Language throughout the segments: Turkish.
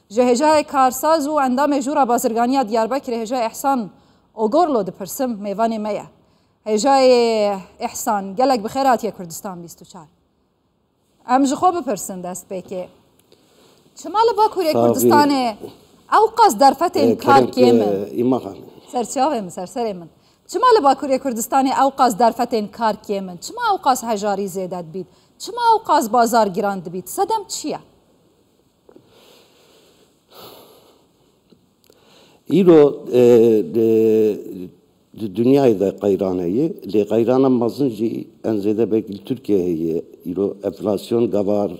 جهجای کارساز و اندام جورا بازرگانی دیاربکر هجای احسان اوگورلو دپرسم میوان میا هجای احسان گلک بخیرات یا کردستان 24 ام جخو بپرسن دست بکه شمال باکوری کردستان او قصد درفت کار کیمن سرچاوه من سرسره من شمال باکوری کردستان او قصد درفت کار کیمن شما او قصد هجاری زیادت بید شما او قصد بازار گراند بید صدم چیه ایرو dünyayı da qayranayı, le qayrana mazınci enzede belki Türkiye'ye iro enflasyon gavar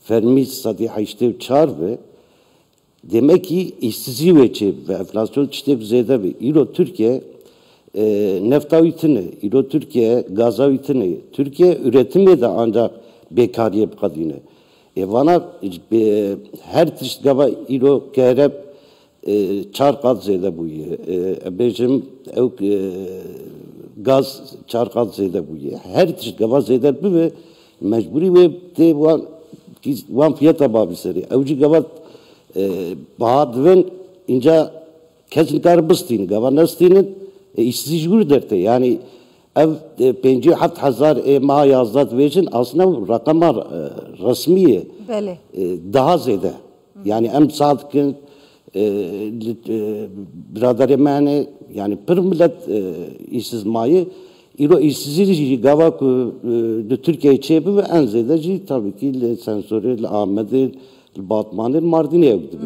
fermi sadi haştev çar ve demek ki işsizliği ve enflasyon işte zede ve iro Türkiye neftavitini, iro Türkiye gazavitini, Türkiye üretimi de ancak bekariye kadine. Vana her tişt gava iro kerep çarkat zede bu ye. Bejim gaz çarkat zede bu ye. Her tişt gava zede bu ve mecburi ve de wan fiyata babi seri. Evci gava bahadven inca kesin karbıstin gava nastinin işsizlik derte. Yani ev 5,000 ma yazdat vecin aslında rakamlar resmiye daha zede. Yani em sadıkın biraderi mene yani per millet işsiz mayı iro işsizliği gava ku Türkiye çebi ve en zedeci tabii ki sensörü Ahmet'i Batman'ın Mardin'e gitti.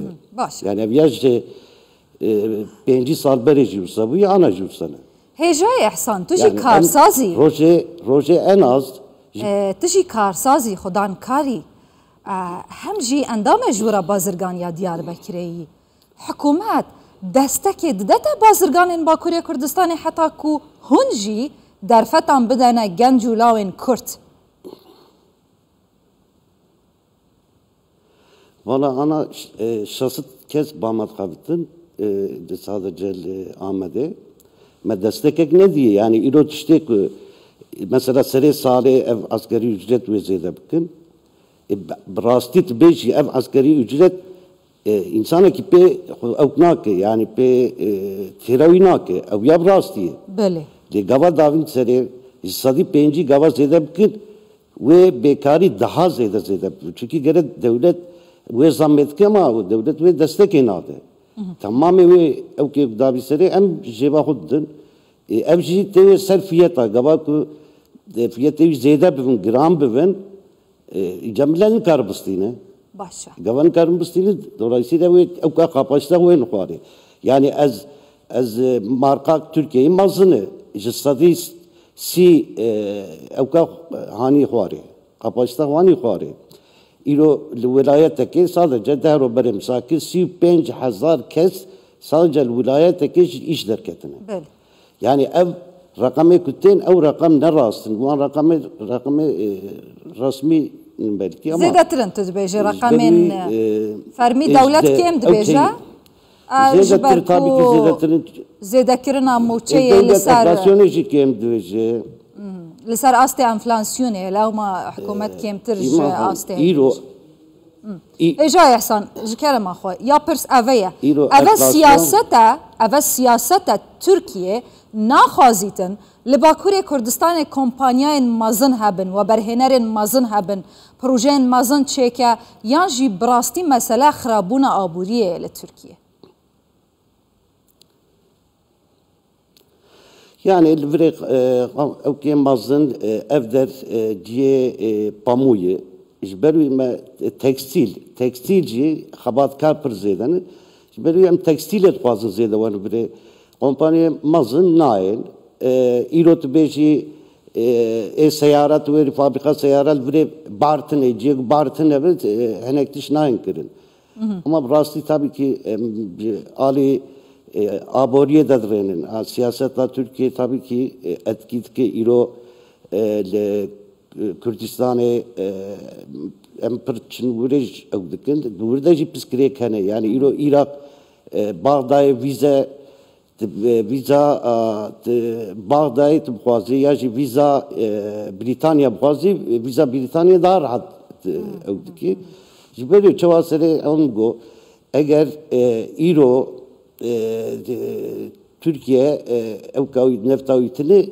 Yani viajı 5 sal berejursa bu ya ana jursana. هجای احسان تجی کارسازی روزه en az تجی کارسازی خودان کاری هم جی اندام جورا بازرگان یا دیاربکری حکومت دستک ددت بازرگان باکوری کردستان حتی کو هنجی در فتان بدن گنج و لاوین کرد Valla ana şahsit kez bağmat kabitin sadece Ahmet'e destek ne diye yani iro işte mesela sere sale ev asgari ücret ve zede bakın rastit beji ev asgari ücret insana ki pe avnak yani pe teravina ki ev yab rasti bele de gava davin sere sadi penci gava zede bakın ve bekari daha zede çünkü gere devlet ve zahmet ki ama devlet ve destek enadı tamamen ve ev ki davi sere em jeva huddin evci te ser fiyata gava ku fiyatı zede bivin gram bivin cemlenin karbıstine başa gavan karbıstine dolayısıyla ve ev ka kapasite ve nuqari yani az marka Türkiye'yi mazını jistadi si ev ka hani xuari kapasite hani xuari İro vilayetteki sadece dehro berim sakin 35,000 kez sadece vilayetteki iş derketine. Yani ev rakamı kütten ev rakam ne rastın? Bu rakamı resmi belki ama. Zedetir'in tüzbeji rakamın fermi devlet kim dbeji? Zedetir tabii ki Zedetir'in. Zedetir'in amuçeyi lisar. Enflasyoneci kim dbeji? لسر آسته انفلاسیونه لوما حکومت کم ترج آسته ایرو اجا احسان جکرم آخوی یا پرس اوه اوه سیاست ترکیه ناخوازیتن لباکور کردستان کمپانیای مازن هبن و برهنرین مازن هبن پروژین مازن چیکه یان جی براستی مسئله خرابون آبوریه لترکیه Yani elbette okey mazın evder diye pamuyu, işbirliği tekstilci xabatkar prezeden, işbirliği hem tekstil etfazın zede var bir kompanya mazın nail, irot beji seyahat ve fabrika seyahat bir Bartın'e, ciğer Bartın'e evet henektiş nail kırın. Ama rastı tabii ki Ali aboriye dadrenin siyasetla Türkiye tabii ki etkit ki iro Kürdistan'e emperçin vurej evdikin vurej psikrek hane yani iro Irak Bağday'a vize Bağday'a tıbkazı ya viza Britanya bkazı viza Britanya daha rahat evdiki جبري çavasere ongo eğer İro Türkiye evkavi neftavitini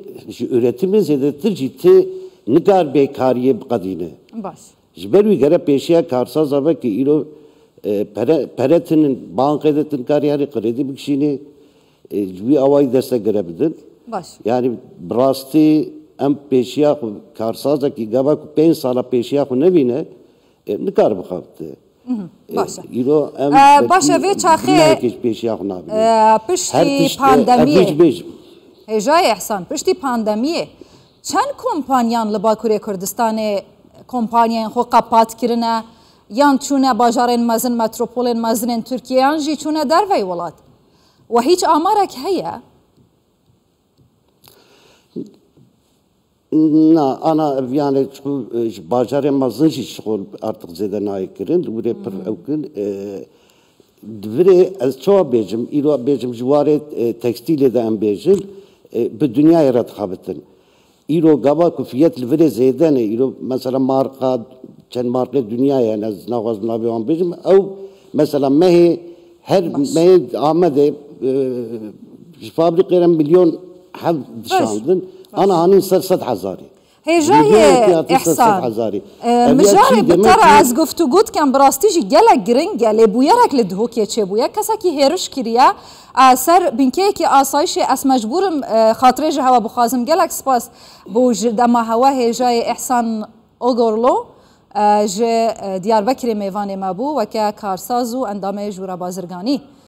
üretimi zedetir ciddi nikar bekariye kadine. Baş. Jiberi gere peşiye karsa zabe ki İro peretinin bankadetin kariyeri kredi bir kişini bir avay destek görebilir. Baş. Yani brasti em peşiye karsa ki gaba 5 sala peşiye ne bine nikar bakıptı. Başa. İro başa ve çaxı pişti pandemiye. Hejay ihsan pişti pandemiye. Çend kompanyan li Bakurê Kurdistanê kompanyan xwe qepat kirine yan çûne bajarên mezin metropolên mezinên Tirkiyeyan jî çûne dervey welat. We hiç amarek heye? Na ana yani bajarên mezin jî şixol artık zêde nakirin wê pir ewkin divê ez çawa bêjim îro bêjim ji warê tekstîlê de em bêjin bi dünyayê re dixabitin. İro gaba ku fiyat li virê zêde ne îro mesela marka çend marka dünyaya ez naxwazim navê wan bêjim ew mesela mehê her mehê Amedê ji fabrîqê re milyon hev dişandin ana hanîn ser 100,000. هجای احسان مجاری بتر از گفتگوت کم براستی جی گله گرنگ لبویرک لدهوکی چه بویا کسا کی هرش کریا سر بینکه کی آسایش اس مجبورم خاطره جه هوا بخوازم گلک سپاس بوج دما هوا هجای احسان اوگورلو ج دیاربکر میوان مابو و که کارساز و اندام جورا بازرگانی